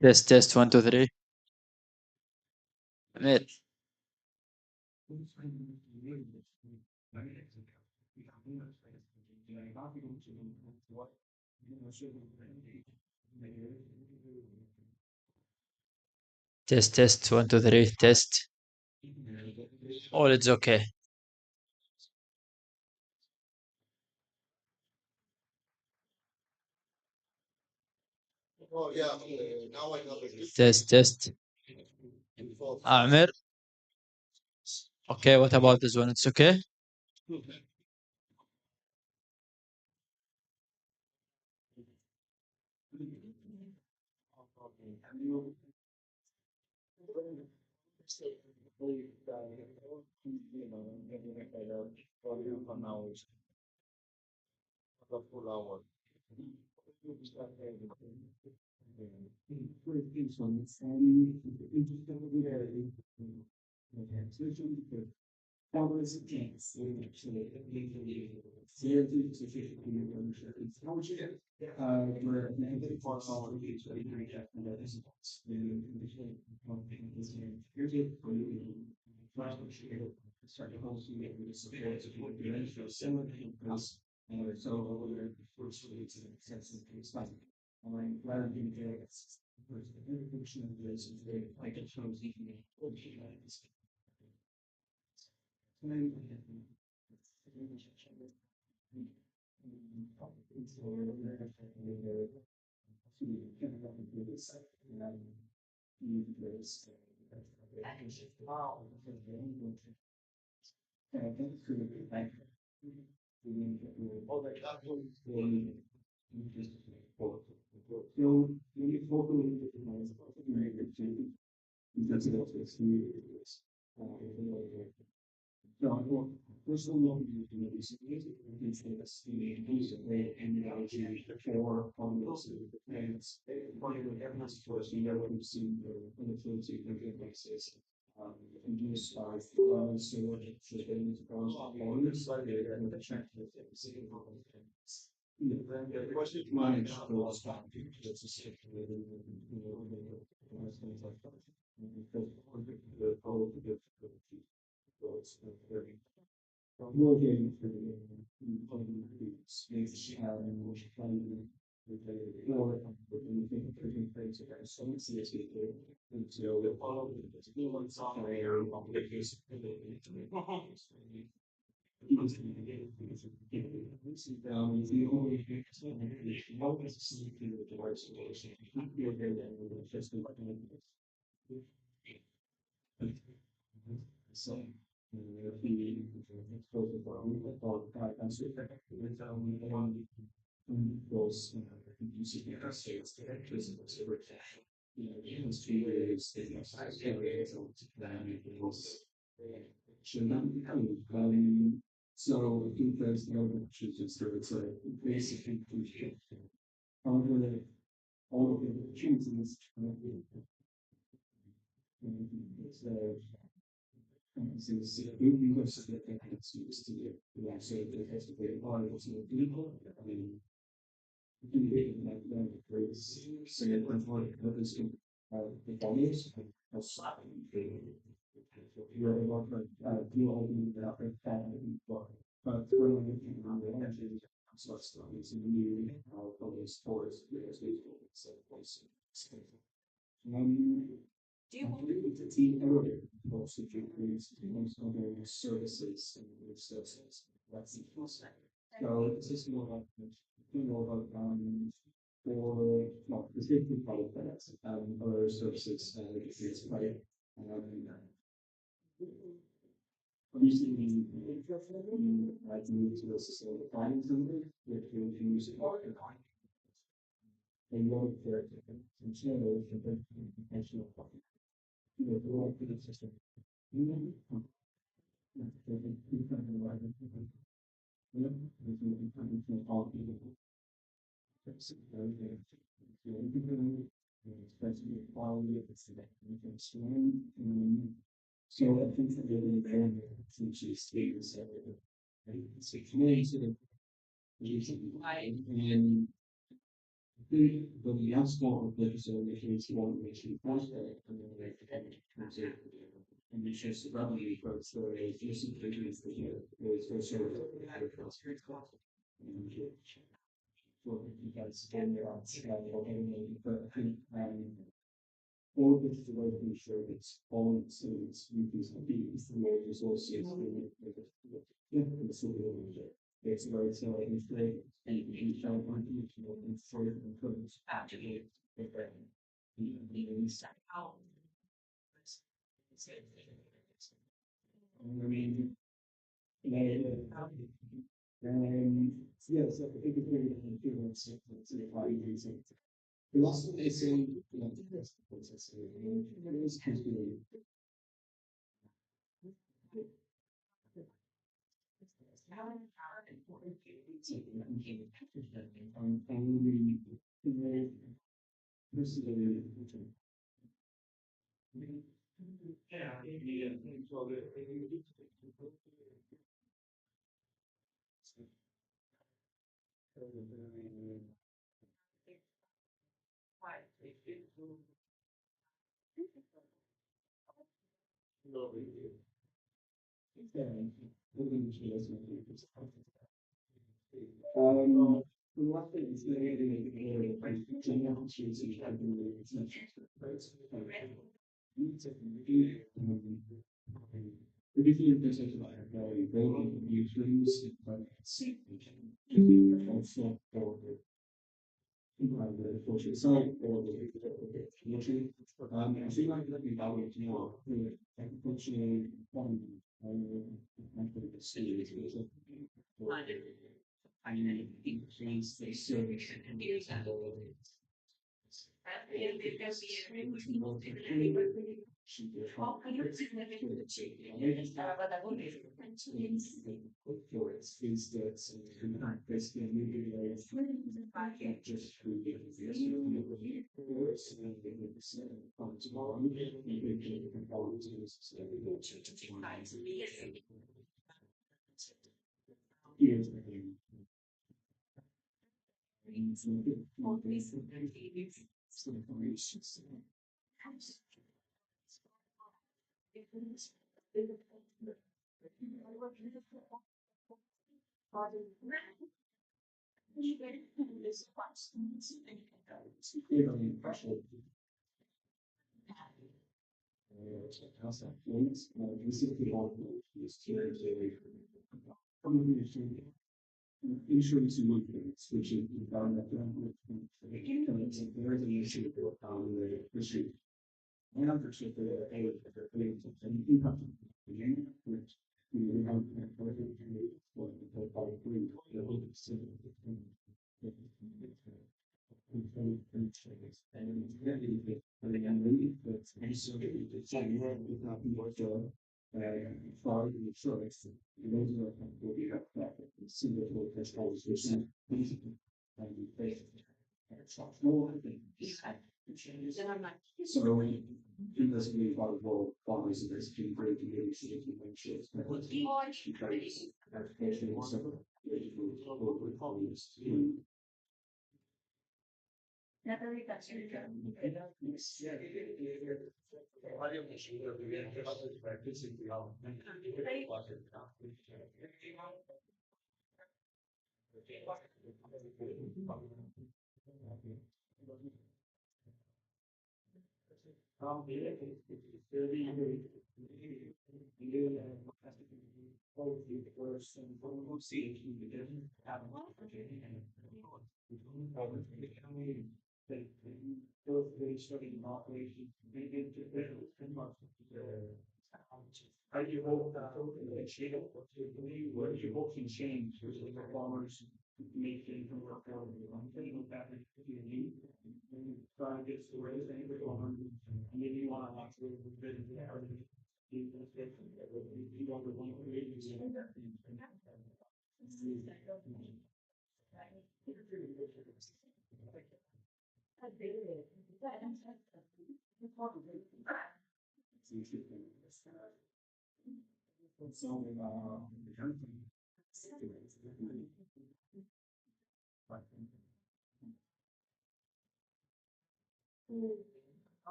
Test 1 2 3. Amir. Test 1 2 3 test. All it's okay. Test. Amir. Okay, what about this one? It's okay?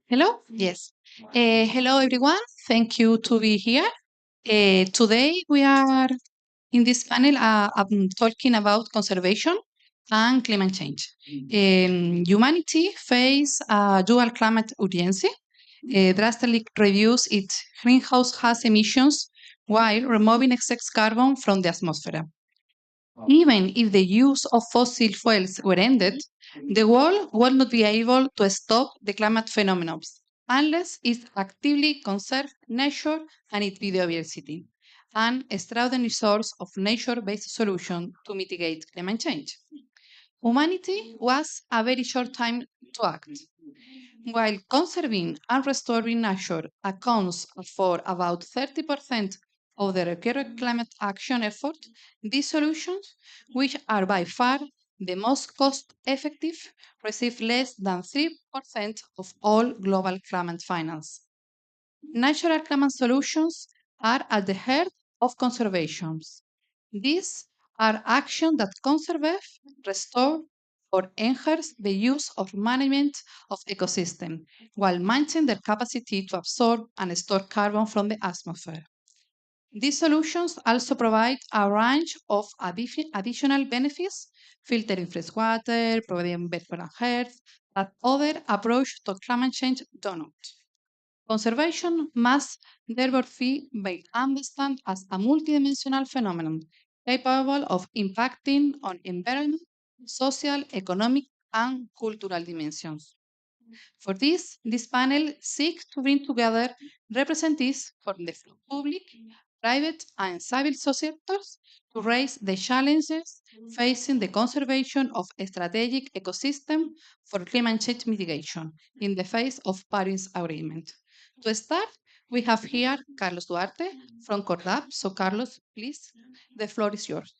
Hello? Yes. Hello, everyone. Thank you to be here. Today we are in this panel talking about conservation and climate change. Humanity face a dual climate urgency, drastically reduce its greenhouse gas emissions while removing excess carbon from the atmosphere. Even if the use of fossil fuels were ended, the world would not be able to stop the climate phenomenon unless it actively conserves nature and its biodiversity, an extraordinary source of nature-based solution to mitigate climate change. Humanity was a very short time to act. While conserving and restoring nature accounts for about 30% of the recurrent climate action effort, these solutions, which are by far the most cost effective, receive less than 3% of all global climate finance. Natural climate solutions are at the heart of conservation. These are actions that conserve, restore, or enhance the use of management of ecosystem while maintaining their capacity to absorb and store carbon from the atmosphere. These solutions also provide a range of additional benefits, filtering fresh water, providing better health, that other approaches to climate change do not. Conservation must therefore be understood as a multidimensional phenomenon capable of impacting on environment, social, economic, and cultural dimensions. For this panel seeks to bring together representatives from the public, private, and civil sectors to raise the challenges facing the conservation of strategic ecosystem for climate change mitigation in the face of Paris Agreement. To start, we have here Carlos Duarte from CORDAP. So, Carlos, please, the floor is yours.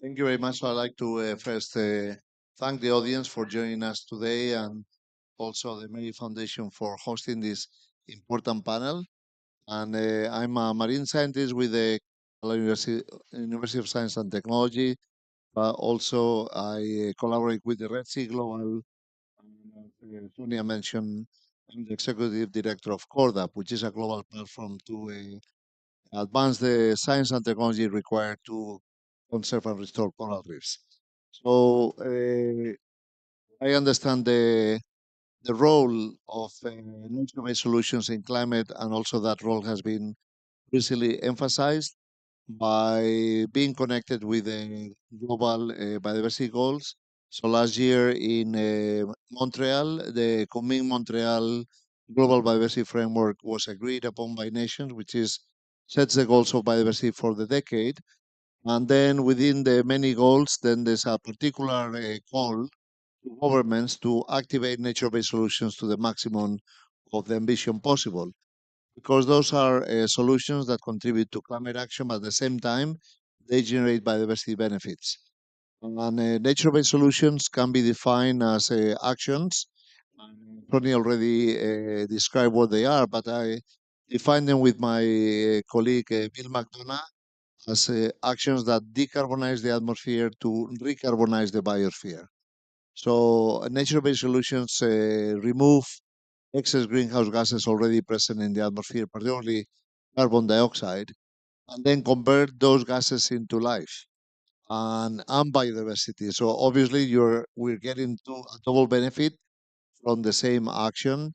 Thank you very much. I'd like to first thank the audience for joining us today and also the Mary Foundation for hosting this important panel. And I'm a marine scientist with the University of Science and Technology, but also I collaborate with the Red Sea Global. And, Sonia mentioned I'm the executive director of CORDAP, which is a global platform to advance the science and technology required to conserve and restore coral reefs. So I understand the role of nature-based solutions in climate, and also that role has been recently emphasized by being connected with the global biodiversity goals. So last year in Montreal, the Coming Montreal Global Biodiversity Framework was agreed upon by nations, which is sets the goals of biodiversity for the decade. And then within the many goals, then there's a particular call to governments to activate nature-based solutions to the maximum of the ambition possible, because those are solutions that contribute to climate action, but at the same time, they generate biodiversity benefits. And nature-based solutions can be defined as actions. Tony already described what they are, but I define them with my colleague Bill McDonough as actions that decarbonize the atmosphere to recarbonize the biosphere. So nature-based solutions remove excess greenhouse gases already present in the atmosphere, particularly carbon dioxide, and then convert those gases into life and biodiversity. So obviously we're getting to a double benefit from the same action.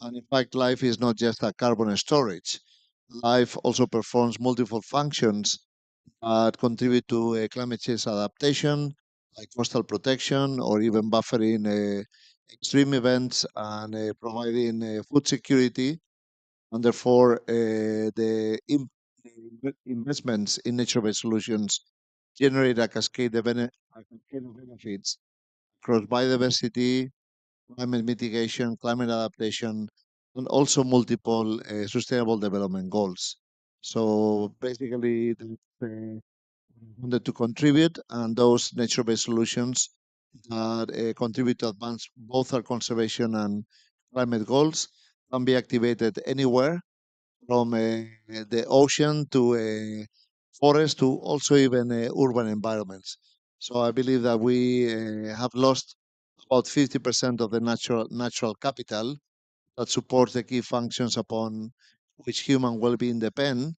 And in fact, life is not just a carbon storage. Life also performs multiple functions that contribute to climate change adaptation, like coastal protection or even buffering extreme events and providing food security. And therefore, the investments in nature-based solutions generate a cascade of benefits across biodiversity, climate mitigation, climate adaptation, and also multiple sustainable development goals. So basically, wanted to contribute, and those nature-based solutions that contribute to advance both our conservation and climate goals can be activated anywhere from the ocean to forest to also even urban environments. So I believe that we have lost about 50% of the natural capital that supports the key functions upon which human well-being depend,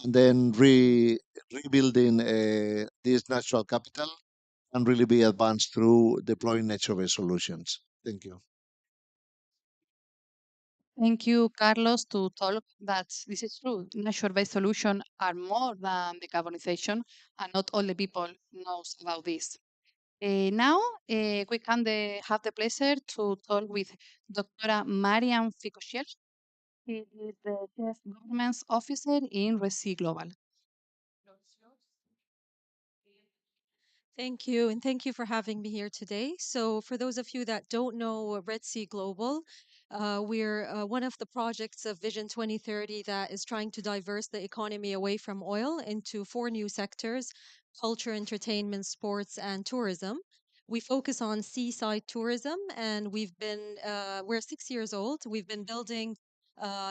and then rebuilding this natural capital can really be advanced through deploying nature-based solutions. Thank you. Thank you, Carlos, to talk that this is true. Nature-based solutions are more than decarbonization, and not all the people knows about this. Now we can have the pleasure to talk with Dr. Mariam Ficociel. She is the Chief Governance Officer in Resi Global. Thank you, and thank you for having me here today. So, for those of you that don't know Red Sea Global, we're one of the projects of Vision 2030 that is trying to diverse the economy away from oil into four new sectors: culture, entertainment, sports, and tourism. We focus on seaside tourism, and we're 6 years old. We've been building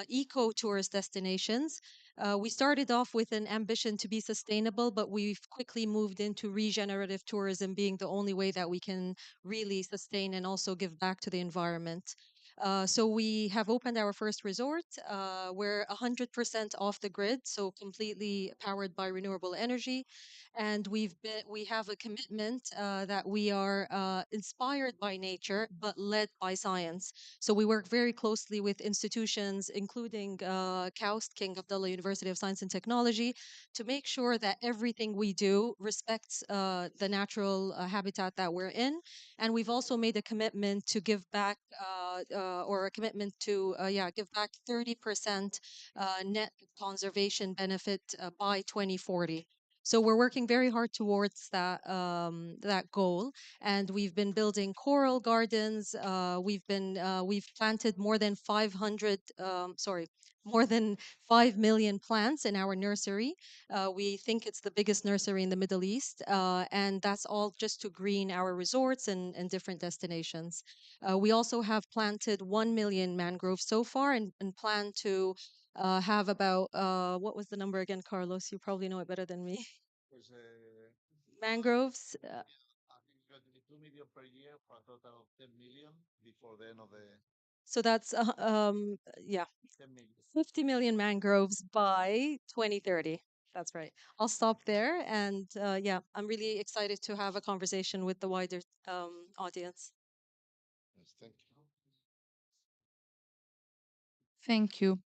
eco tourist destinations. We started off with an ambition to be sustainable, but we've quickly moved into regenerative tourism being the only way that we can really sustain and also give back to the environment. So we have opened our first resort. We're 100% off the grid, so completely powered by renewable energy. And we have a commitment that we are inspired by nature but led by science. So we work very closely with institutions, including KAUST, King Abdullah University of Science and Technology, to make sure that everything we do respects the natural habitat that we're in. And we've also made a commitment to give back, or a commitment to, give back 30% net conservation benefit by 2040. So we're working very hard towards that goal, and we've been building coral gardens. We've planted more than 5 million plants in our nursery. We think it's the biggest nursery in the Middle East, and that's all just to green our resorts and different destinations. We also have planted 1 million mangroves so far, and plan to have about what was the number again, Carlos? You probably know it better than me. Pues, Mangroves. I think it's going to be 2 million per year for a total of 10 million before the end of the So that's yeah, 10 million. 50 million mangroves by 2030. That's right. I'll stop there, and yeah, I'm really excited to have a conversation with the wider audience. Yes, thank you. Thank you.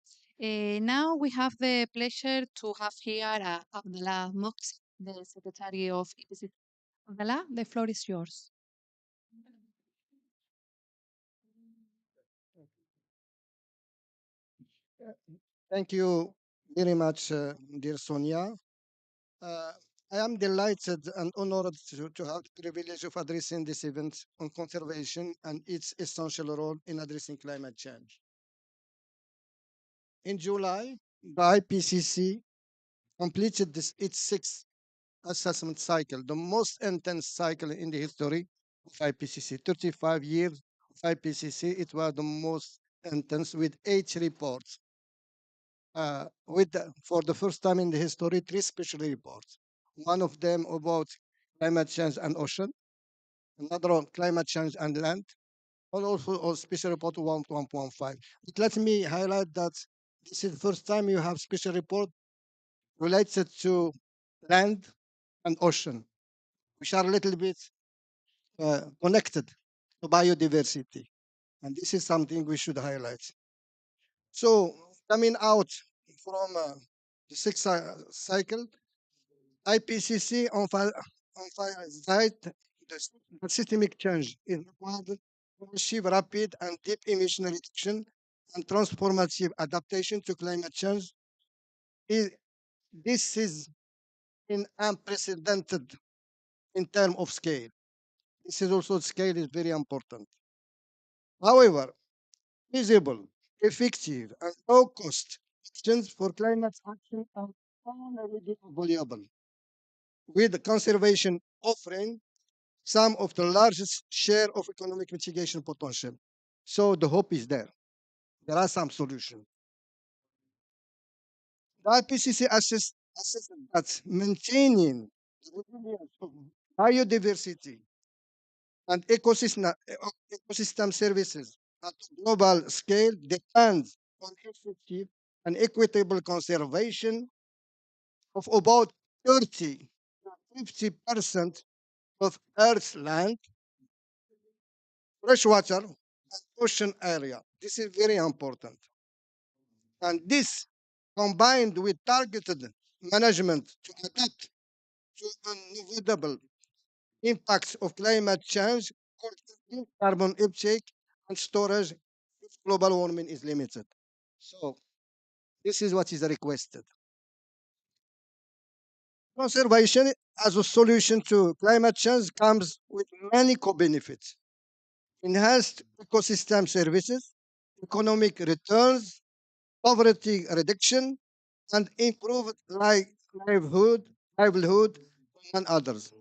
Now we have the pleasure to have here Abdallah Mox, the Secretary of EPC. Abdallah, the floor is yours. Thank you very much, dear Sonia. Uh, I am delighted and honored to have the privilege of addressing this event on conservation and its essential role in addressing climate change. In July, the IPCC completed its sixth assessment cycle, the most intense cycle in the history of IPCC. 35 years of IPCC, it was the most intense with 8 reports. For the first time in the history, 3 special reports. One of them about climate change and ocean, another on climate change and land, and also a special report 1.15. But let me highlight that this is the first time you have special report related to land and ocean, which are a little bit connected to biodiversity. And this is something we should highlight. So coming out from the sixth cycle, IPCC emphasized the systemic change is required to achieve rapid and deep emission reduction and transformative adaptation to climate change. This is unprecedented in terms of scale. This is also scale is very important. However, feasible effective, and low-cost actions for climate action are already available, with conservation offering some of the largest share of economic mitigation potential. So the hope is there. There are some solutions. The IPCC assesses that maintaining the resilience of biodiversity and ecosystem services at a global scale depends on effective and equitable conservation of about 30 to 50% of Earth's land, freshwater, and ocean area. This is very important. And this, combined with targeted management to adapt to unavoidable impacts of climate change, could reduce carbon uptake and storage if global warming is limited. So this is what is requested. Conservation as a solution to climate change comes with many co-benefits: enhanced ecosystem services, economic returns, poverty reduction, and improved livelihood, and others.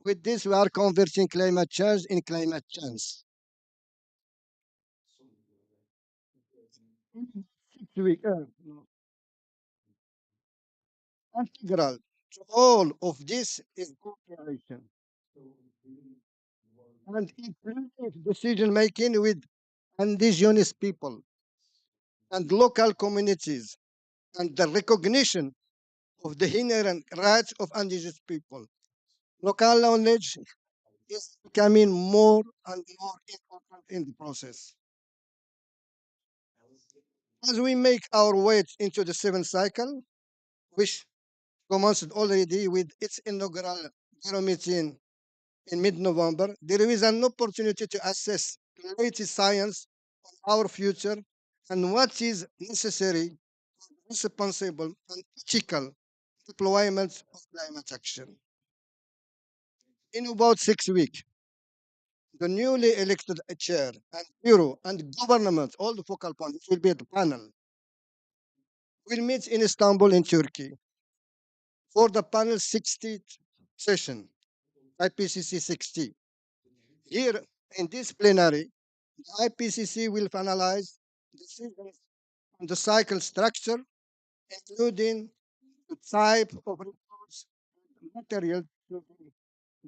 With this, we are converting climate change in climate chance. No, integral to all of this is cooperation and inclusive decision making with indigenous people and local communities, and the recognition of the inherent rights of indigenous people. Local knowledge is becoming more and more important in the process. As we make our way into the seventh cycle, which commenced already with its inaugural Bureau meeting in mid-November, there is an opportunity to assess the latest science on our future and what is necessary, responsible, and ethical deployment of climate action. In about 6 weeks, the newly elected chair and bureau and government, all the focal points will be at the panel, will meet in Istanbul in Turkey for the panel 60th session, IPCC 60. Here in this plenary, the IPCC will finalize decisions on the cycle structure, including the type of reports and material to be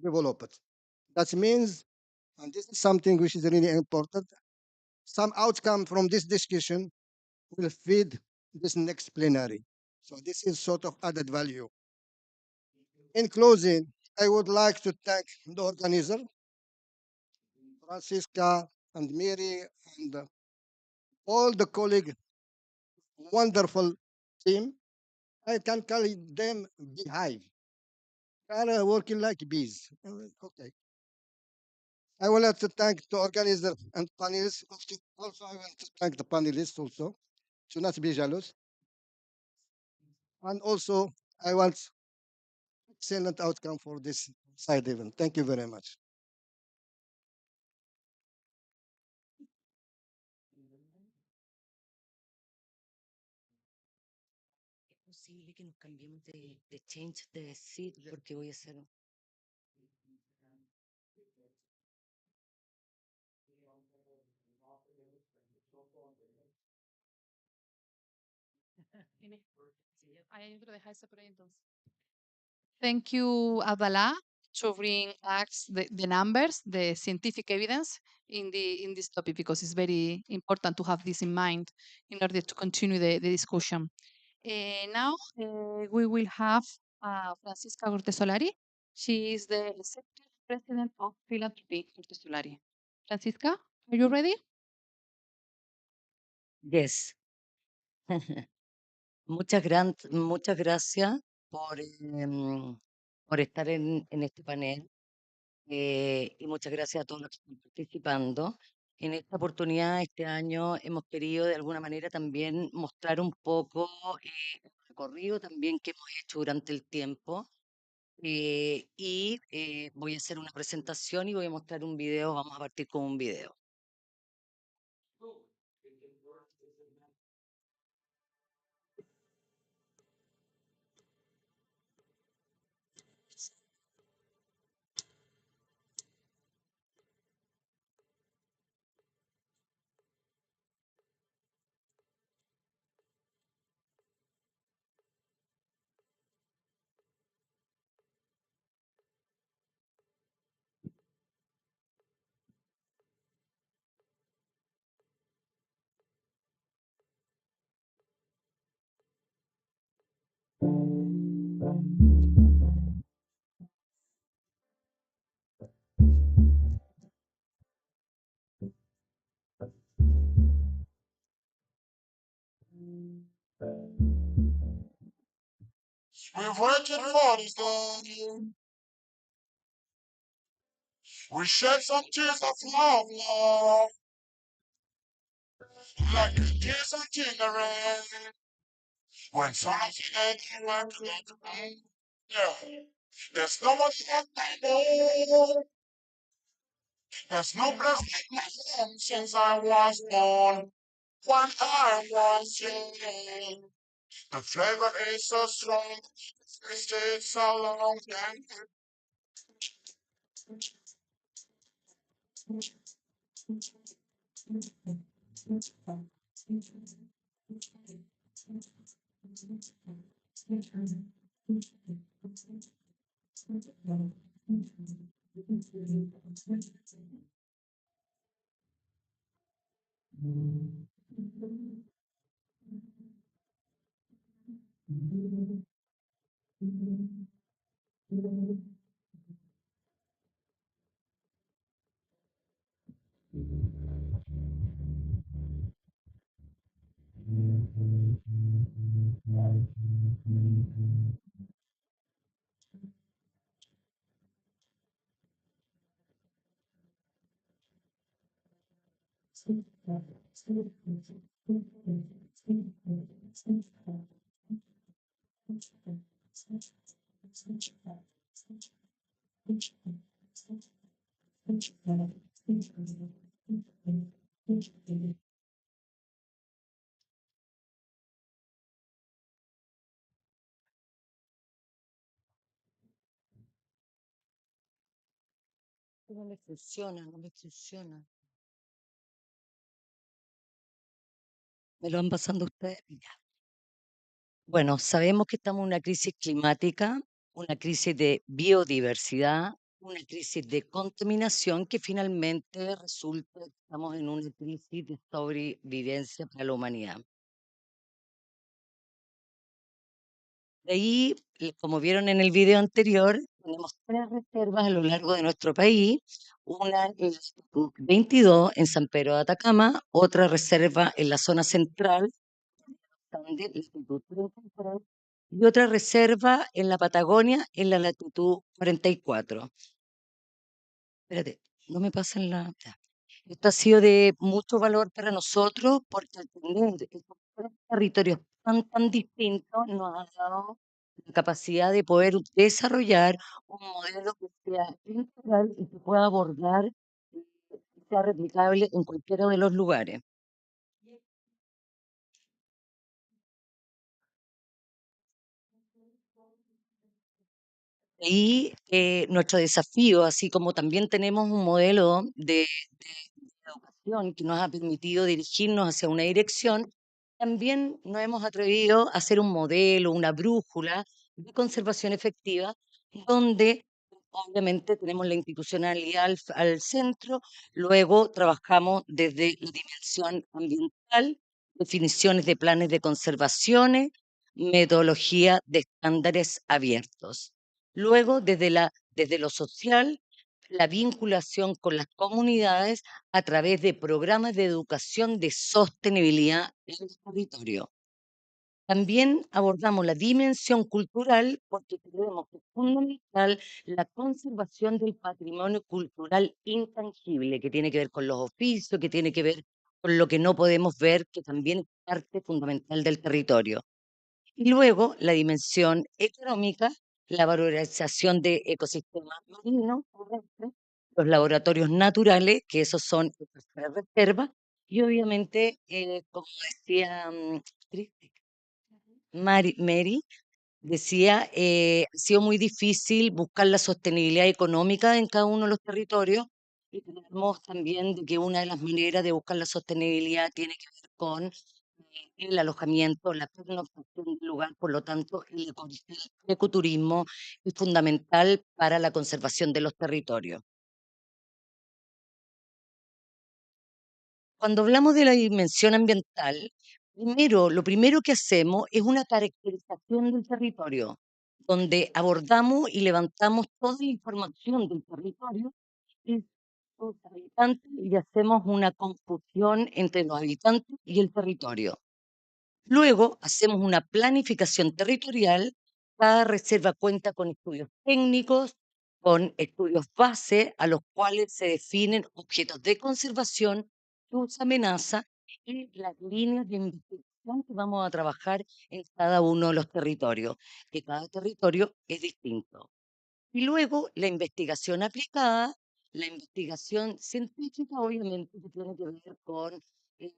developed. That means, and this is something which is really important, some outcome from this discussion will feed this next plenary. So this is sort of added value. In closing, I would like to thank the organizer, Francisca and Mary, and all the colleague, wonderful team. I can call them beehive. They are working like bees. Okay. I would like to thank the organizer and panelists. Also, I want to thank the panelists also, to not be jealous. And also, I want excellent outcome for this side event. Thank you very much. ¿Es posible que nos cambiemos de change de seat? Porque voy a hacer. Thank you, Abdallah, to bring us the numbers, the scientific evidence in this topic, because it's very important to have this in mind in order to continue the discussion. Now we will have Francisca Cortesolari. She is the executive president of Philanthropy Cortesolari. Francisca, are you ready? Yes. Muchas gracias por estar en este panel y muchas gracias a todos los que están participando. En esta oportunidad, este año, hemos querido de alguna manera también mostrar un poco el recorrido también que hemos hecho durante el tiempo. Voy a hacer una presentación y voy a mostrar un video. Vamos a partir con un video. We're working hard as long. We shed some tears of love, love, like the tears of ignorance. When something ain't working like me, yeah. There's no one like my Lord. There's no place like my home since I was born. When I was young, the flavor is so strong. It stayed so long. No me funciona, no me funciona. ¿Me lo van pasando ustedes? Ya. Bueno, sabemos que estamos en una crisis climática, una crisis de biodiversidad, una crisis de contaminación que finalmente resulta que estamos en una crisis de sobrevivencia para la humanidad. De ahí, como vieron en el video anterior, tenemos 3 reservas a lo largo de nuestro país, una en la latitud 22 en San Pedro de Atacama, otra reserva en la zona central, Sande, latitud 33, y otra reserva en la Patagonia en la latitud 44. Espérate, no me pasen la... ya. Esto ha sido de mucho valor para nosotros porque al tener estos 3 territorios tan distintos nos ha dado la capacidad de poder desarrollar un modelo que sea integral y que pueda abordar, que sea replicable en cualquiera de los lugares. Y nuestro desafío, así como también tenemos un modelo de educación que nos ha permitido dirigirnos hacia una dirección, también nos hemos atrevido a hacer un modelo, una brújula de conservación efectiva, donde obviamente tenemos la institucionalidad al centro, luego trabajamos desde la dimensión ambiental, definiciones de planes de conservaciones, metodología de estándares abiertos. Luego, desde lo social, la vinculación con las comunidades a través de programas de educación de sostenibilidad en el territorio. También abordamos la dimensión cultural porque creemos que es fundamental la conservación del patrimonio cultural intangible, que tiene que ver con los oficios, que tiene que ver con lo que no podemos ver, que también es parte fundamental del territorio. Y luego la dimensión económica, la valorización de ecosistemas marinos, terrestres, los laboratorios naturales, que esos son estas 3 reservas, y obviamente, como decía Mary, decía, ha sido muy difícil buscar la sostenibilidad económica en cada uno de los territorios y creemos también de que una de las maneras de buscar la sostenibilidad tiene que ver con el alojamiento, la pernoctación del lugar, por lo tanto, el ecoturismo es fundamental para la conservación de los territorios. Cuando hablamos de la dimensión ambiental, lo primero que hacemos es una caracterización del territorio, donde abordamos y levantamos toda la información del territorio y los habitantes y hacemos una confusión entre los habitantes y el territorio. Luego hacemos una planificación territorial. Cada reserva cuenta con estudios técnicos, con estudios base a los cuales se definen objetos de conservación, sus amenazas y las líneas de investigación que vamos a trabajar en cada uno de los territorios, que cada territorio es distinto. Y luego la investigación aplicada, la investigación científica, obviamente, que tiene que ver con eh,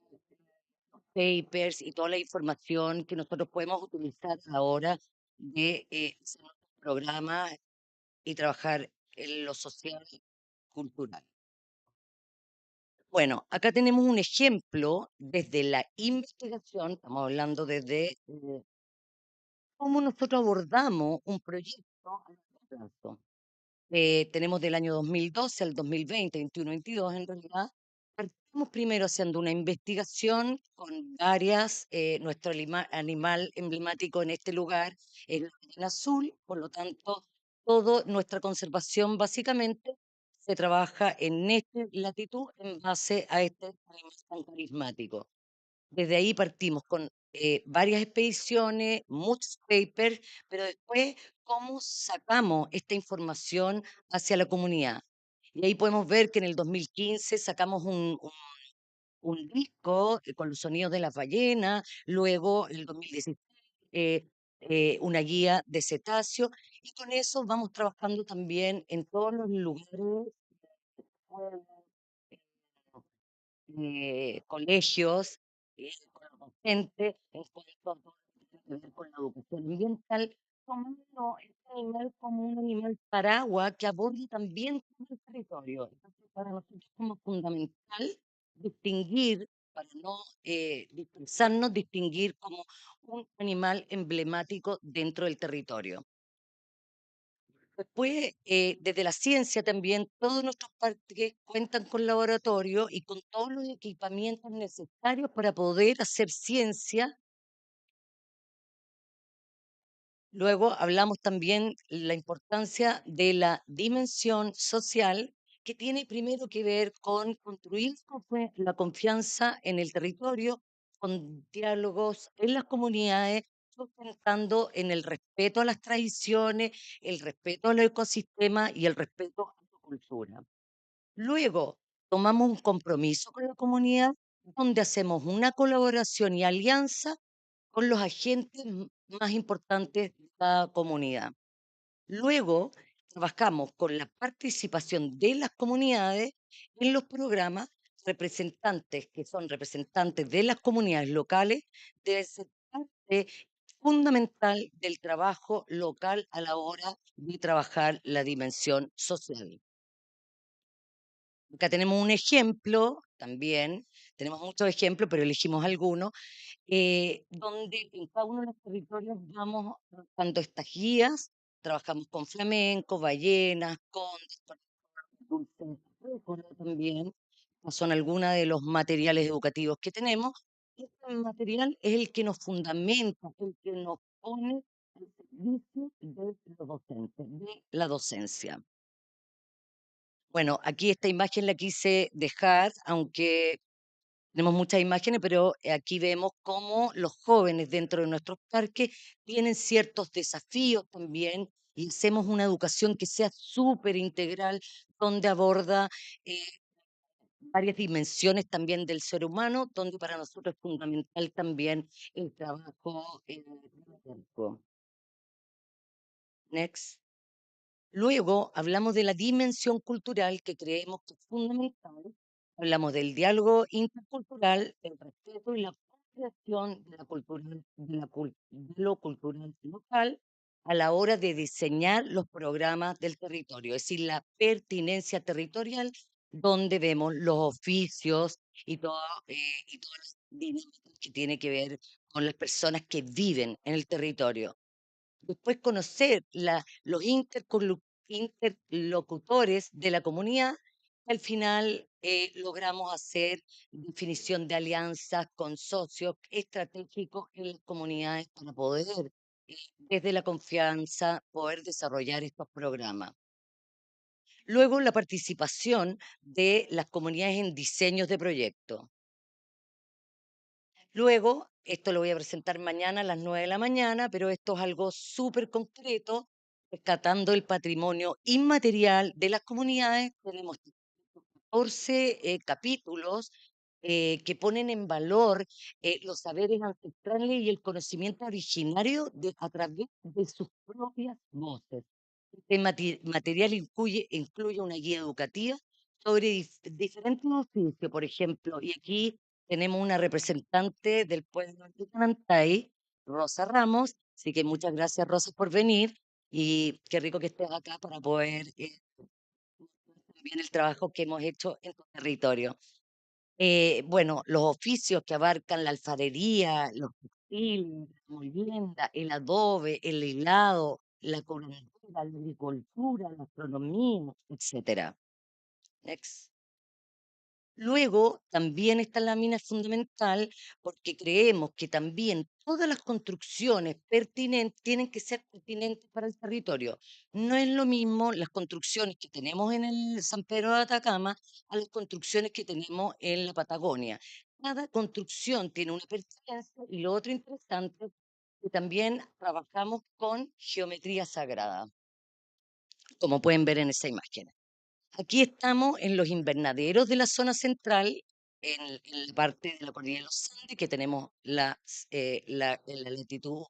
papers y toda la información que nosotros podemos utilizar ahora de hacer nuestros programas y trabajar en lo social y cultural. Bueno, acá tenemos un ejemplo desde la investigación, estamos hablando desde cómo nosotros abordamos un proyecto a largo plazo. Tenemos del año 2012 al 2020, 21, 22 en realidad. Partimos primero haciendo una investigación con varias, nuestro animal emblemático en este lugar es la ballena azul, por lo tanto, toda nuestra conservación básicamente se trabaja en esta latitud en base a este animal tan carismático. Desde ahí partimos con varias expediciones, muchos papers, pero después cómo sacamos esta información hacia la comunidad. Y ahí podemos ver que en el 2015 sacamos un disco con los sonidos de las ballenas, luego en el 2016 una guía de cetáceos, y con eso vamos trabajando también en todos los lugares, pueblos, colegios, con los docentes, en cuanto a todo lo que tiene que ver con la educación ambiental, tomando este animal como un animal paraguas que aborda también todo el territorio. Entonces, para nosotros es como fundamental distinguir, para no dispersarnos, distinguir como un animal emblemático dentro del territorio. Después, desde la ciencia también, todos nuestros parques cuentan con laboratorio y con todos los equipamientos necesarios para poder hacer ciencia. Luego hablamos también la importancia de la dimensión social, que tiene primero que ver con construir la confianza en el territorio, con diálogos en las comunidades, sustentando en el respeto a las tradiciones, el respeto al ecosistema y el respeto a su cultura. Luego tomamos un compromiso con la comunidad, donde hacemos una colaboración y alianza con los agentes más importantes de cada comunidad. Luego, trabajamos con la participación de las comunidades en los programas. Representantes que son representantes de las comunidades locales deben ser parte fundamental del trabajo local a la hora de trabajar la dimensión social. Acá tenemos un ejemplo también, tenemos muchos ejemplos, pero elegimos algunos, donde en cada uno de los territorios vamos trabajando estas guías, trabajamos con flamenco, ballenas, condes, dulces, récola también, son algunos de los materiales educativos que tenemos. Este material es el que nos fundamenta, el que nos pone al servicio de los docentes, de la docencia. Bueno, aquí esta imagen la quise dejar, aunque tenemos muchas imágenes, pero aquí vemos cómo los jóvenes dentro de nuestros parques tienen ciertos desafíos también y hacemos una educación que sea súper integral, donde aborda eh, varias dimensiones también del ser humano, donde para nosotros es fundamental también el trabajo en el campo. Next. Luego hablamos de la dimensión cultural que creemos que es fundamental. Hablamos del diálogo intercultural, el respeto y la creación de de lo cultural local a la hora de diseñar los programas del territorio, es decir, la pertinencia territorial, donde vemos los oficios y todas las dinámicas que tiene que ver con las personas que viven en el territorio. Después conocer los interlocutores de la comunidad. Al final logramos hacer definición de alianzas con socios estratégicos en las comunidades para poder desde la confianza, poder desarrollar estos programas. Luego, la participación de las comunidades en diseños de proyectos. Luego, esto lo voy a presentar mañana a las 9 de la mañana, pero esto es algo súper concreto, rescatando el patrimonio inmaterial de las comunidades. Tenemos 14 capítulos que ponen en valor los saberes ancestrales y el conocimiento originario a través de sus propias voces. Este material incluye una guía educativa sobre diferentes oficios, por ejemplo, y aquí tenemos una representante del pueblo de Canantay, Rosa Ramos, así que muchas gracias, Rosa, por venir, y qué rico que estés acá para poder también el trabajo que hemos hecho en tu territorio. Bueno, los oficios que abarcan la alfarería, los textiles, la molienda, el adobe, el hilado, la corredera, la agricultura, la astronomía, etcétera. Next. Luego, también esta lámina es fundamental porque creemos que también todas las construcciones pertinentes tienen que ser pertinentes para el territorio. No es lo mismo las construcciones que tenemos en el San Pedro de Atacama a las construcciones que tenemos en la Patagonia. Cada construcción tiene una pertinencia y lo otro interesante que también trabajamos con geometría sagrada, como pueden ver en esa imagen. Aquí estamos en los invernaderos de la zona central, en la parte de la cordillera de los Andes, que tenemos en la latitud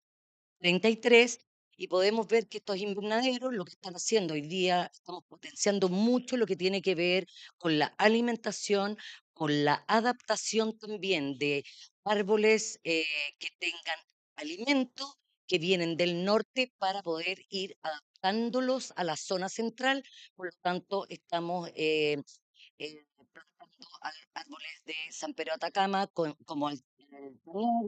33, y podemos ver que estos invernaderos lo que están haciendo hoy día, estamos potenciando mucho lo que tiene que ver con la alimentación, con la adaptación también de árboles que tengan alimento, que vienen del norte para poder ir adaptándolos a la zona central. Por lo tanto, estamos plantando árboles de San Pedro de Atacama, como el tener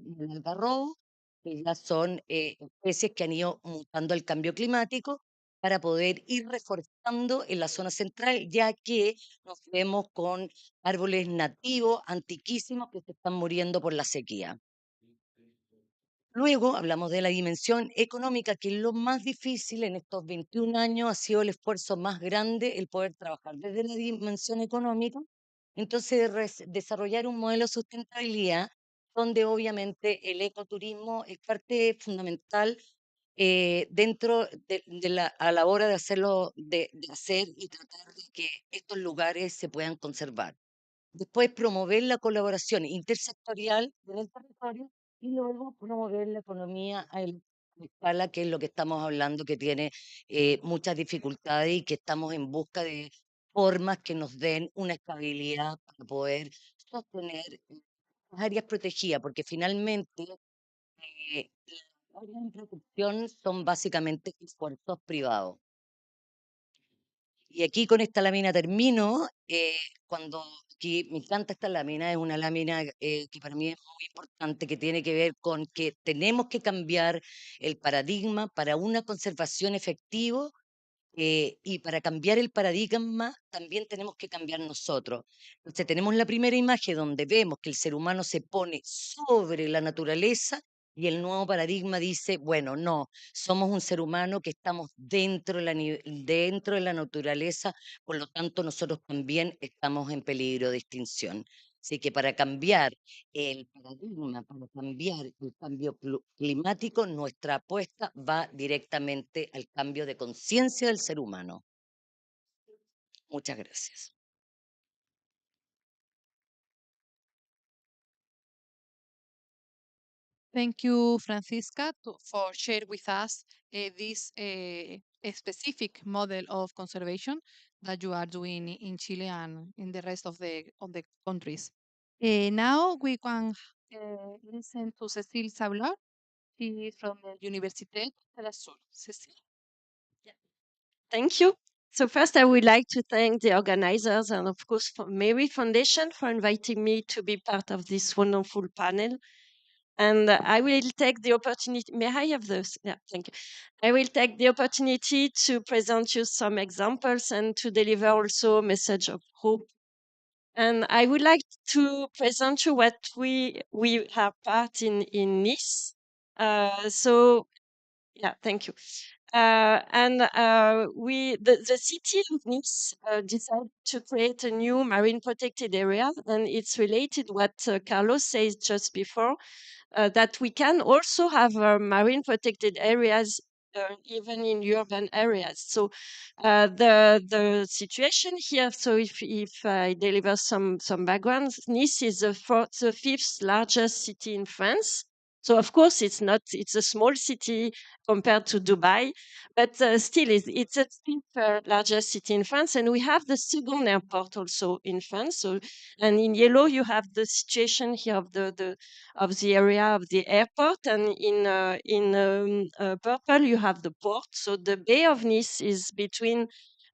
y el algarrobo, que ya son especies que han ido mutando al cambio climático para poder ir reforestando en la zona central, ya que nos vemos con árboles nativos, antiquísimos, que se están muriendo por la sequía. Luego hablamos de la dimensión económica, que es lo más difícil en estos 21 años, ha sido el esfuerzo más grande el poder trabajar desde la dimensión económica. Entonces, desarrollar un modelo de sustentabilidad donde obviamente el ecoturismo es parte fundamental dentro a la hora de hacerlo, de hacer y tratar de que estos lugares se puedan conservar. Después, promover la colaboración intersectorial en el territorio y luego promover la economía a escala, que es lo que estamos hablando, que tiene muchas dificultades y que estamos en busca de formas que nos den una estabilidad para poder sostener las áreas protegidas, porque finalmente las áreas de protección son básicamente esfuerzos privados. Y aquí con esta lámina termino. Cuando aquí me encanta esta lámina, es una lámina que para mí es muy importante, que tiene que ver con que tenemos que cambiar el paradigma para una conservación efectiva. Y para cambiar el paradigma también tenemos que cambiar nosotros. Entonces tenemos la primera imagen donde vemos que el ser humano se pone sobre la naturaleza y el nuevo paradigma dice, bueno, no, somos un ser humano que estamos dentro de la naturaleza, por lo tanto nosotros también estamos en peligro de extinción. Así que para cambiar el paradigma, para cambiar el cambio climático, nuestra apuesta va directamente al cambio de conciencia del ser humano. Muchas gracias. Thank you, Francisca, for sharing with us this specific model of conservation that you are doing in Chile and in the rest of the countries. Now we can listen to Cecile Sablar. She is from the Université de la Sur. Cecile. Thank you. So first, I would like to thank the organizers and, of course, for Mary Foundation for inviting me to be part of this wonderful panel. And I will take the opportunity. May I have this? Yeah, thank you. I will take the opportunity to present you some examples and to deliver also a message of hope. And I would like to present you what we have part in Nice. So Yeah, thank you. The city of Nice decided to create a new marine protected area, and it's related what Carlos said just before, that we can also have marine protected areas even in urban areas. So the situation here. So if I deliver some background, Nice is the fifth largest city in France. So of course it's a small city compared to Dubai, but still it's a fifth largest city in France, and we have the second airport also in France. So, and in yellow you have the situation here of the area of the airport, and in purple you have the port. So the Bay of Nice is between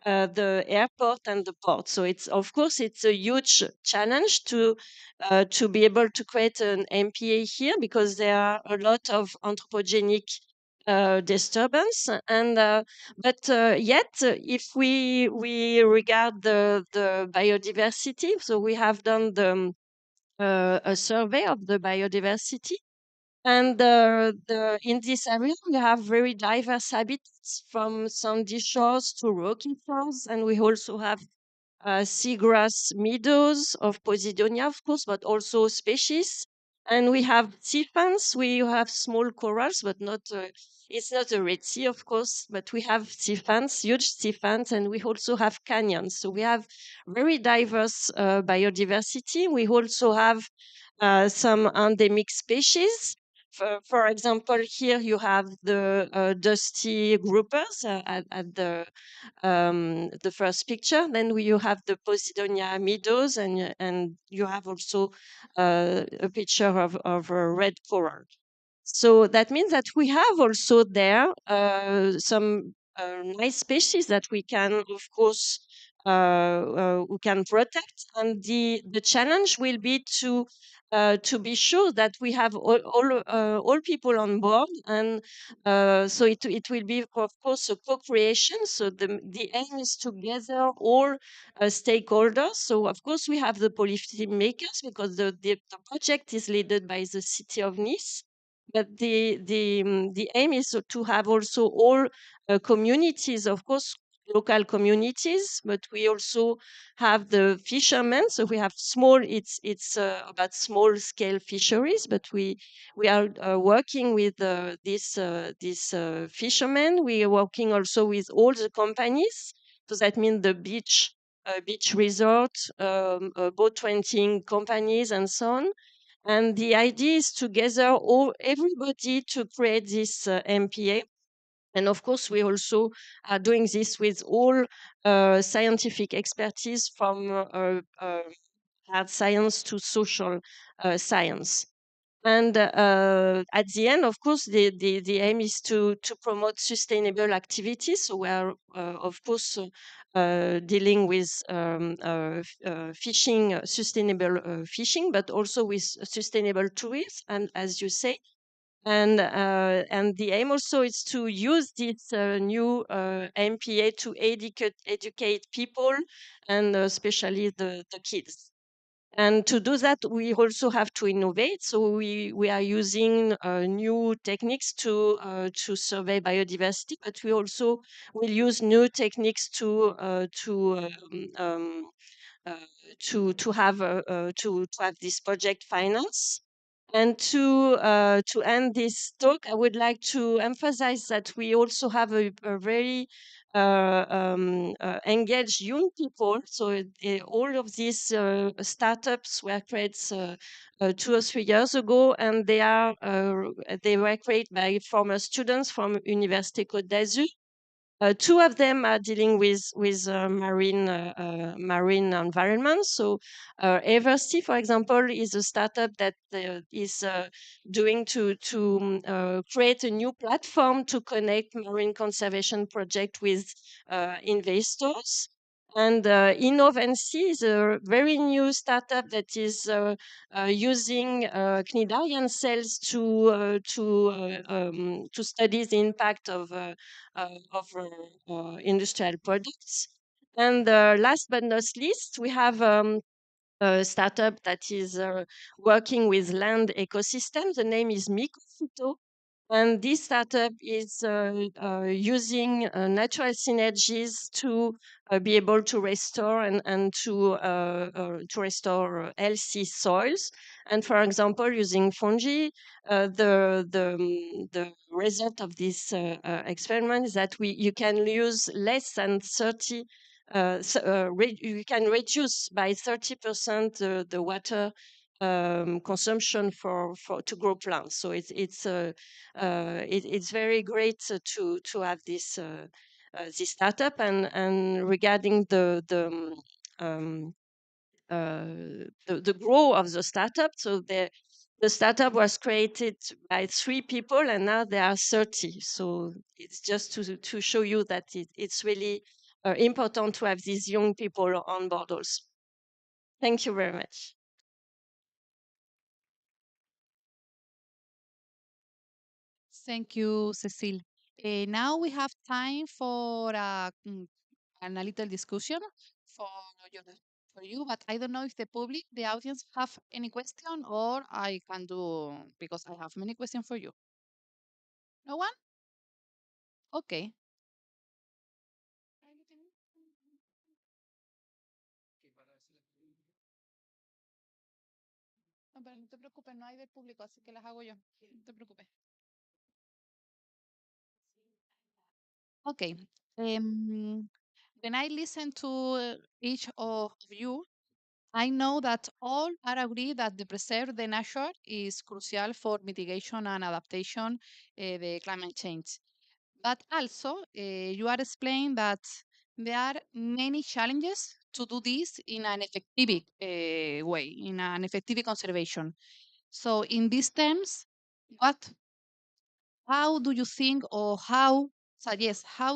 the airport and the port. So it's of course it's a huge challenge to be able to create an MPA here, because there are a lot of anthropogenic disturbance, and yet if we regard the biodiversity, so we have done a survey of the biodiversity. And in this area, we have very diverse habitats, from sandy shores to rocky shores, and we also have seagrass meadows of Posidonia, of course, but also species. And we have sea fans. We have small corals, but not. It's not a red sea, of course, but we have sea fans, huge sea fans, and we also have canyons. So we have very diverse biodiversity. We also have some endemic species. For example, here you have the dusty groupers at the first picture. Then you have the Posidonia meadows, and you have also a picture of a red coral. So that means that we have also there some nice species that we can, of course, we can protect. And the challenge will be to be sure that we have all people on board, and so it will be, of course, a co-creation. So the aim is to gather all stakeholders. So of course we have the policy makers, because the project is led by the city of Nice. But the aim is to have also all communities, of course, local communities, but we also have the fishermen. So we have small. It's about small scale fisheries, but we are working with these fishermen. We are working also with all the companies. So that means the beach resort, boat renting companies, and so on. And the idea is to gather everybody to create this MPA. And of course, we also are doing this with all scientific expertise, from hard science to social science. And at the end, of course, the aim is to promote sustainable activities. So we are, of course, dealing with fishing, sustainable fishing, but also with sustainable tourism, and as you say. And the aim also is to use this new MPA to educate people, and especially the kids. And to do that, we also have to innovate. So we are using new techniques to survey biodiversity, but we also will use new techniques uh, to have this project finance. And to end this talk, I would like to emphasize that we also have a very engaged young people. So all of these startups were created 2 or 3 years ago, and they were created by former students from Université Côte d'Azur. Two of them are dealing with marine environment. So, Eversea, for example, is a startup that is doing to create a new platform to connect marine conservation project with investors. And Innovancy is a very new startup that is using cnidarian cells to study the impact of industrial products. And last but not least, we have a startup that is working with land ecosystems. The name is Microphyto. And this startup is using natural synergies to be able to restore and to restore healthy soils. And for example, using fungi, the result of this experiment is that you can use less than 30. You can reduce by 30% the water consumption for to grow plants. So it's very great to have this startup. And regarding the growth of the startup, so the startup was created by 3 people and now there are 30. So it's just to show you that it's really important to have these young people on board also. Thank you very much. Thank you, Cecile. Now we have time for a little discussion for your, for you, but I don't know if the public, the audience, have any question, or I can do, because I have many questions for you. No one? Okay. No, pero no te preocupes, no hay del público, así que las hago yo. No te preocupes. Okay. When I listen to each of you, I know that all are agree that the preserve the nature is crucial for mitigation and adaptation the climate change. But also, you are explaining that there are many challenges to do this in an effective way, in an effective conservation. So, in these terms, how do you think, or how do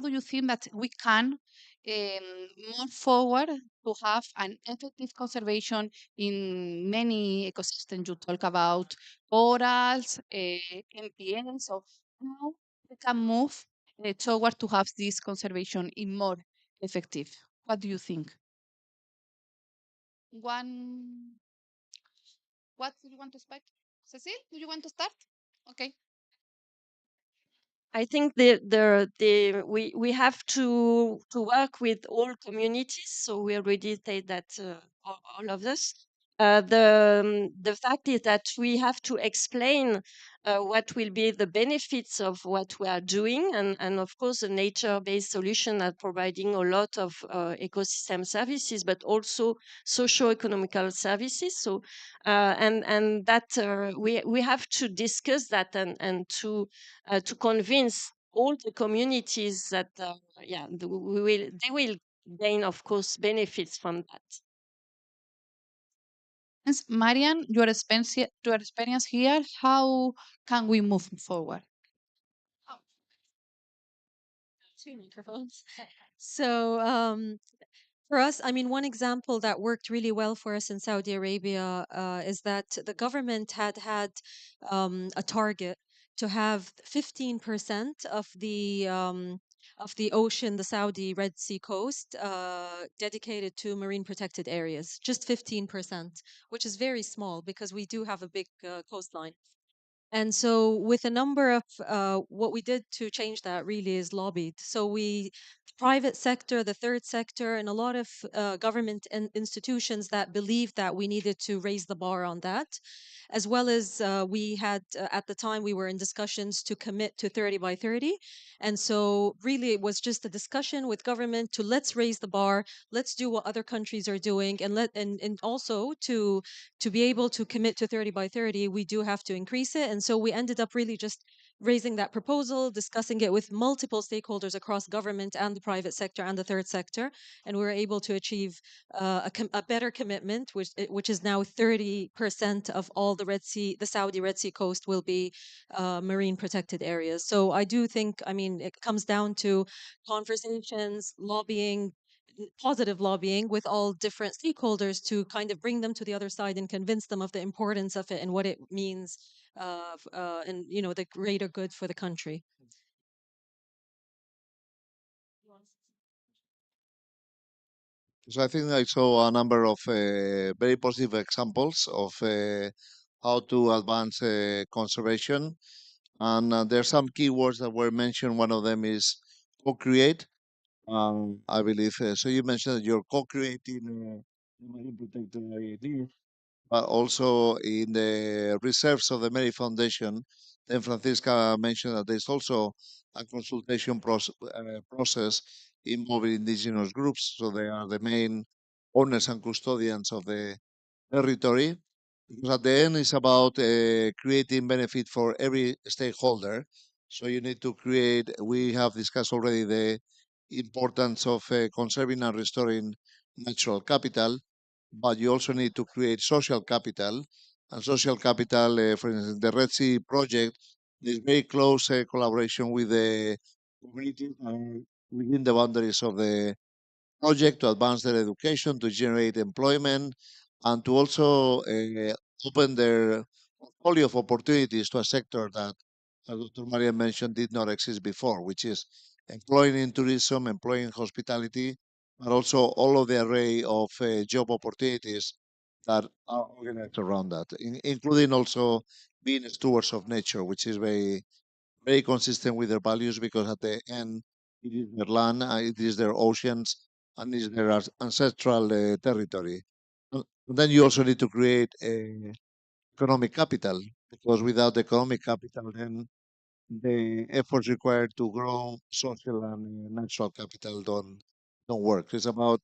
you think that we can move forward to have an effective conservation in many ecosystems? You talk about corals, MPN, so how we can move toward to have this conservation in more effective? What do you think? One, what do you want to start? Cecile, do you want to start? Okay. I think we have to work with all communities. So we already said that all of us. The fact is that we have to explain what will be the benefits of what we are doing, and of course, the nature-based solution are providing a lot of ecosystem services, but also socio-economical services. So and that we have to discuss that and to convince all the communities that they will gain, of course, benefits from that. Yes, Marian, your experience here, how can we move forward? Two microphones. So for us, I mean, one example that worked really well for us in Saudi Arabia is that the government had a target to have 15% of the ocean, the Saudi Red Sea coast, dedicated to marine protected areas. Just 15%, which is very small because we do have a big coastline. And so, with a number of what we did to change that really is lobbied. So, private sector, the third sector, and a lot of government institutions that believed that we needed to raise the bar on that, as well as we had at the time we were in discussions to commit to 30 by 30. And so, really, it was just a discussion with government to let's raise the bar, let's do what other countries are doing, and also to be able to commit to 30 by 30, we do have to increase it. And so we ended up really just raising that proposal, discussing it with multiple stakeholders across government and the private sector and the third sector. And we were able to achieve a better commitment, which is now 30% of all the Saudi Red Sea coast will be marine protected areas. So I do think, I mean, it comes down to conversations, lobbying, positive lobbying with all different stakeholders to kind of bring them to the other side and convince them of the importance of it and what it means and the greater good for the country. So I think I saw a number of very positive examples of how to advance conservation. And there are some keywords that were mentioned. One of them is co-create. I believe so. You mentioned that you're co-creating the marine protected area list, but also in the reserves of the Mary Foundation. Then Francisca mentioned that there's also a consultation process involving indigenous groups. So they are the main owners and custodians of the territory. Because at the end, it's about creating benefit for every stakeholder. So you need to create, we have discussed already the importance of conserving and restoring natural capital, but you also need to create social capital. And social capital, for instance, the Red Sea project, is very close collaboration with the communities within the boundaries of the project to advance their education, to generate employment, and to also open their portfolio of opportunities to a sector that, as Dr. Maria mentioned, did not exist before, which is employing in tourism, employing in hospitality, but also all of the array of job opportunities that are organized around that, including also being stewards of nature, which is very consistent with their values because at the end it is their land, it is their oceans, and it is their ancestral territory. Then you also need to create economic capital because without economic capital, then the efforts required to grow social and natural capital don't work. It's about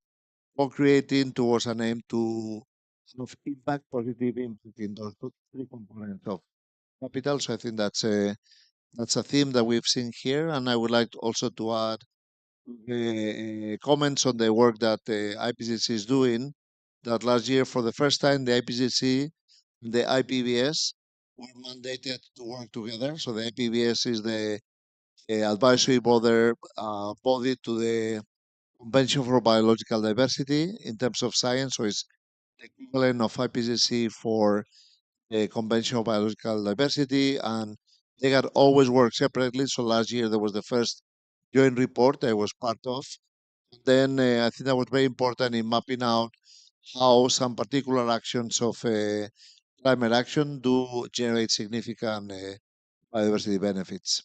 co-creating towards an aim to sort of impact positive impact in those three components of capital. So I think that's a theme that we've seen here, and I would like also to add comments on the work that the IPCC is doing. That last year, for the first time, the IPCC and the IPBS were mandated to work together. So the IPBS is the advisory body to the Convention for Biological Diversity in terms of science. So it's the equivalent of IPCC for Convention of Biological Diversity, and they had always worked separately. So last year there was the first joint report I was part of. Then I think that was very important in mapping out how some particular actions of climate action do generate significant biodiversity benefits.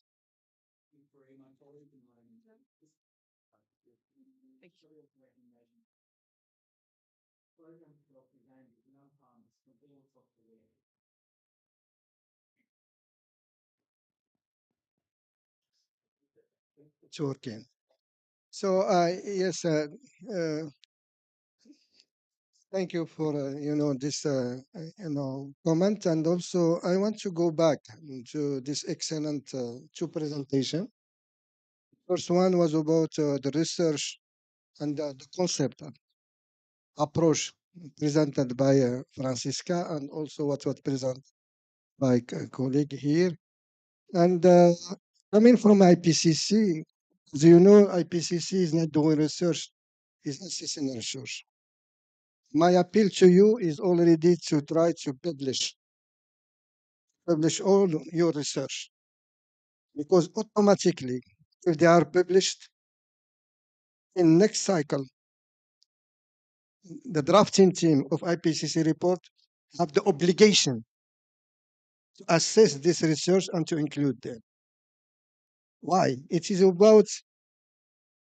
It's working. So yes, uh, thank you for this comment, and also I want to go back to this excellent two presentation. First one was about the research and the concept approach presented by Francisca, and also what was presented by colleague here. And coming from IPCC, as you know, IPCC is not doing research; is assessing research. My appeal to you is already to try to publish all your research, because automatically, if they are published in next cycle, the drafting team of IPCC report have the obligation to assess this research and to include them. Why? It is about,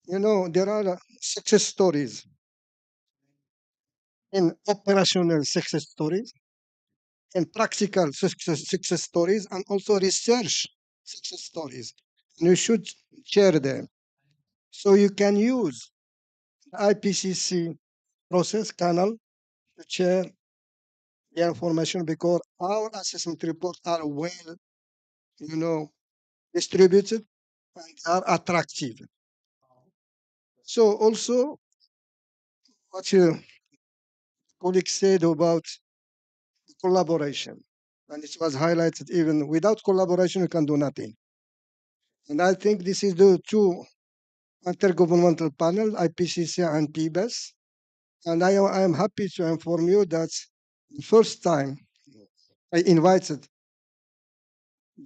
there are success stories and operational success stories and practical success stories and also research success stories. And you should share them. So you can use the IPCC process canal to share the information because our assessment reports are well, you know, distributed and are attractive. So also what your colleague said about collaboration, and it was highlighted even without collaboration you can do nothing. And I think this is the two intergovernmental panel, IPCC and PBES. And I am happy to inform you that the first time I invited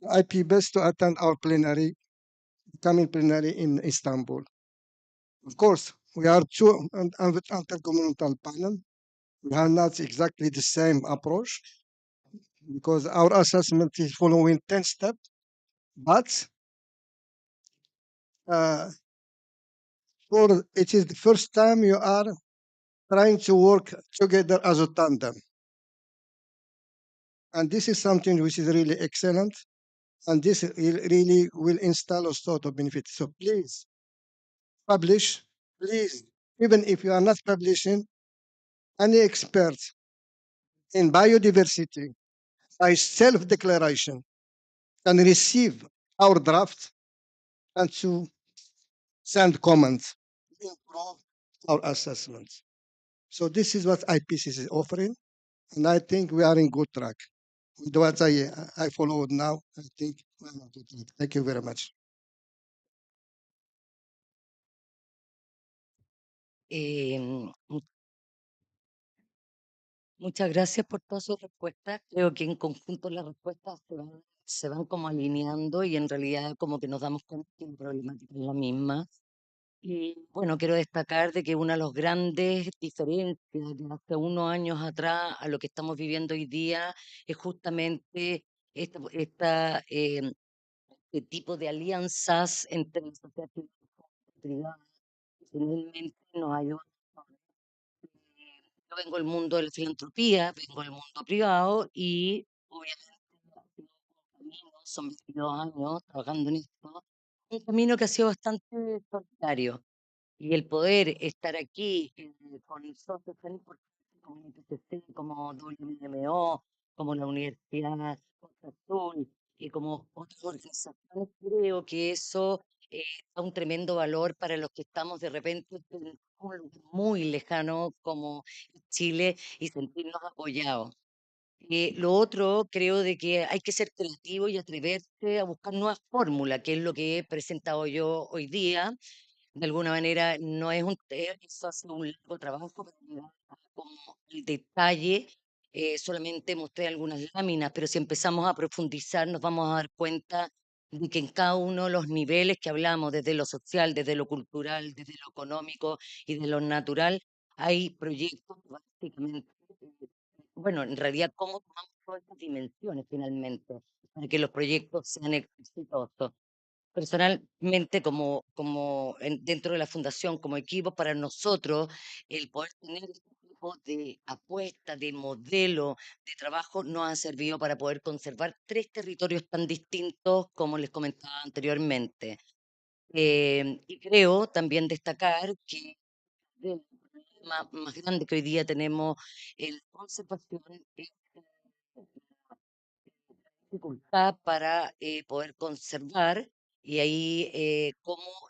the IPBES to attend our plenary, coming plenary in Istanbul. Of course, we are two intergovernmental panel. We have not exactly the same approach because our assessment is following 10 steps. But for it is the first time you are trying to work together as a tandem. And this is something which is really excellent. And this really will install a sort of benefit. So please publish, please, even if you are not publishing, any expert in biodiversity by self-declaration can receive our draft and to send comments, improve our assessments. So this is what IPCC is offering, and I think we are in good track. With what I followed now, I think we are on good track. Thank you very much. Muchas gracias por todas sus respuestas. Creo que en conjunto las respuestas se van como alineando y en realidad como que nos damos cuenta que la problemática es la misma. Y bueno, quiero destacar de que una de las grandes diferencias de hace unos años atrás a lo que estamos viviendo hoy día es justamente este tipo de alianzas entre la sociedad civil y privada, que finalmente nos ayudan. Yo vengo del mundo de la filantropía, vengo del mundo privado y obviamente ha sido un camino, son 22 años trabajando en esto, un camino que ha sido bastante solitario. Y el poder estar aquí con socios tan importantes como el IPCC, como WMO, como la Universidad Costa Azul y como otras organizaciones, creo que eso da un tremendo valor para los que estamos de repente en un lugar muy lejano como Chile y sentirnos apoyados. Lo otro, creo de que hay que ser creativo y atreverse a buscar nuevas fórmulas, que es lo que he presentado yo hoy día. De alguna manera no es eso hace un largo trabajo para llegar a como el detalle. Solamente mostré algunas láminas, pero si empezamos a profundizar nos vamos a dar cuenta de que en cada uno de los niveles que hablamos, desde lo social, desde lo cultural, desde lo económico y de lo natural, hay proyectos que básicamente, bueno, en realidad, ¿cómo tomamos todas estas dimensiones finalmente para que los proyectos sean exitosos? Personalmente, dentro de la fundación, como equipo, para nosotros, el poder tener este tipo de apuesta, de modelo de trabajo, nos ha servido para poder conservar 3 territorios tan distintos como les comentaba anteriormente. Y creo también destacar que el problema más grande que hoy día tenemos en conservación es dificultad para poder conservar y ahí cómo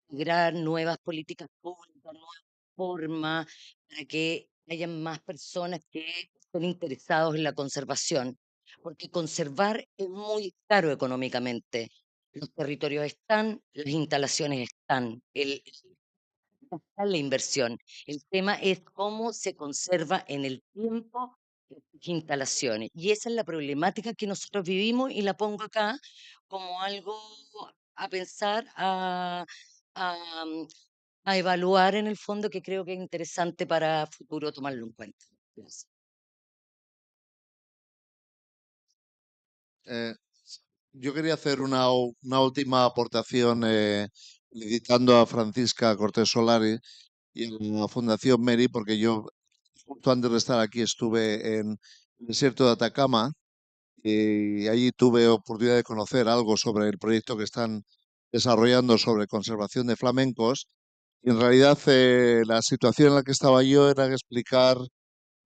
integrar nuevas políticas públicas, nuevas formas para que haya más personas que estén interesados en la conservación, porque conservar es muy caro económicamente. Los territorios están, las instalaciones están, está la inversión. El tema es cómo se conserva en el tiempo estas instalaciones. Y esa es la problemática que nosotros vivimos y la pongo acá como algo a pensar, a, mm, a evaluar en el fondo, que creo que es interesante para futuro tomarlo en cuenta. Gracias. Eh, yo quería hacer una última aportación felicitando a Francisca Cortés Solari y a la Fundación Meri, porque yo justo antes de estar aquí estuve en el desierto de Atacama y allí tuve oportunidad de conocer algo sobre el proyecto que están desarrollando sobre conservación de flamencos. Y en realidad la situación en la que estaba yo era explicar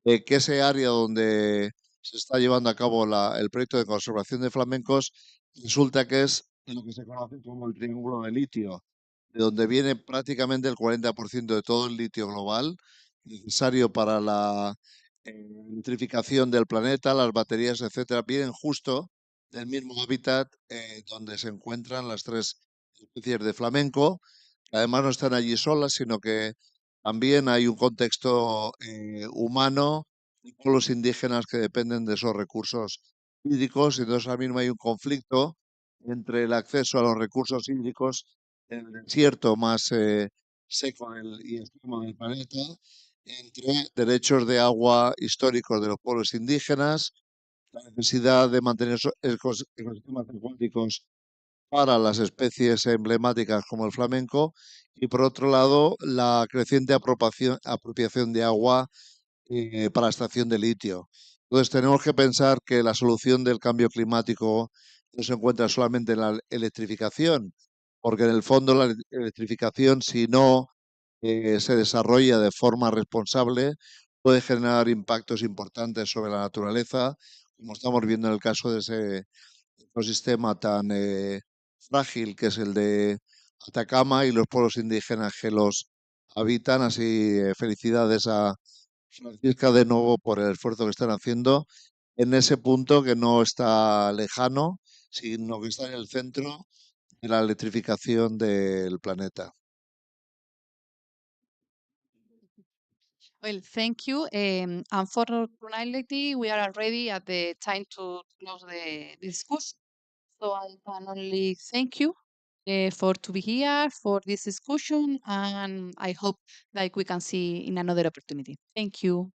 que ese área donde se está llevando a cabo el proyecto de conservación de flamencos resulta que es lo que se conoce como el triángulo de litio, de donde viene prácticamente el 40% de todo el litio global necesario para la electrificación del planeta, las baterías, etcétera, vienen justo del mismo hábitat donde se encuentran las 3 especies de flamenco, que además no están allí solas, sino que también hay un contexto humano y pueblos indígenas que dependen de esos recursos hídricos, y entonces ahora mismo hay un conflicto entre el acceso a los recursos hídricos en el desierto más seco y extremo del planeta, entre derechos de agua históricos de los pueblos indígenas, la necesidad de mantener ecosistemas acuáticos para las especies emblemáticas como el flamenco y por otro lado la creciente apropiación de agua para la extracción de litio. Entonces tenemos que pensar que la solución del cambio climático no se encuentra solamente en la electrificación, porque en el fondo la electrificación, si no se desarrolla de forma responsable, puede generar impactos importantes sobre la naturaleza, como estamos viendo en el caso de ese ecosistema tan frágil que es el de Atacama y los pueblos indígenas que los habitan. Así, felicidades a Francisca de nuevo por el esfuerzo que están haciendo en ese punto que no está lejano, sino que está en el centro de la electrificación del planeta. Well, thank you. Unfortunately, we are already at the time to close the discussion. So I can only thank you for to be here for this discussion, and I hope that we can see in another opportunity. Thank you.